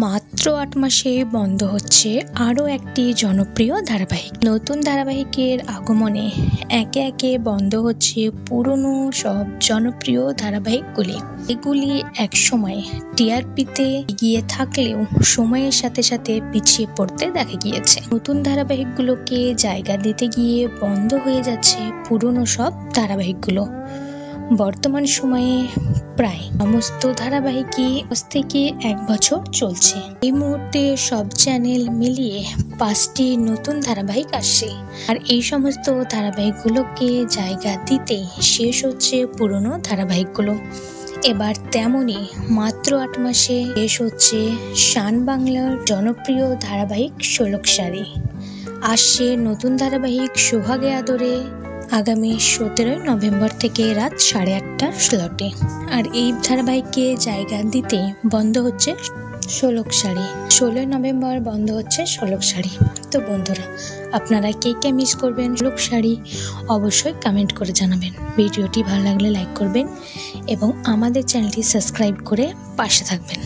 মাত্র ৮ মাসে বন্ধ হচ্ছে আরও একটি জনপ্রিয় ধারাবাহিক। নতুন ধারাবাহিকের আগমনে একে একে বন্ধ হচ্ছে পুরনো সব জনপ্রিয় ধারাবাহিকগুলি। এগুলি একসময় টিআরপিতে এগিয়ে থাকলেও সময়ের সাথে সাথে পিছিয়ে পড়তে দেখা গিয়েছে। নতুন ধারাবাহিকগুলোকে জায়গা দিতে গিয়ে বন্ধ হয়ে যাচ্ছে পুরনো সব ধারাবাহিকগুলো। বর্তমান সময়ে প্রায় সমস্ত ধারাবাহিকই আজ থেকে 1 বছর চলছে। এই মুহূর্তে সব চ্যানেল মিলিয়ে 5টি নতুন ধারাবাহিক আসছে, আর এই সমস্ত ধারাবাহিকগুলোকে জায়গা দিতেই শেষ হচ্ছে পুরনো ধারাবাহিকগুলো। এবার তেমনই মাত্র 8 মাসে শেষ হচ্ছে শান বাংলার জনপ্রিয় ধারাবাহিক 16 শাড়ি। আসছে নতুন ধারাবাহিক সোহাগে আদরে আগামী 17 নভেম্বর থেকে রাত 8:30টার স্লটে। আর এই ধারাবাহিককে জায়গা দিতে বন্ধ হচ্ছে 16 শাড়ি। 16 নভেম্বর বন্ধ হচ্ছে 16 শাড়ি। তো বন্ধুরা, আপনারা কে কে মিস করবেন 16 শাড়ি অবশ্যই কমেন্ট করে জানাবেন। ভিডিওটি ভালো লাগলে লাইক করবেন এবং আমাদের চ্যানেলটি সাবস্ক্রাইব করে পাশে থাকবেন।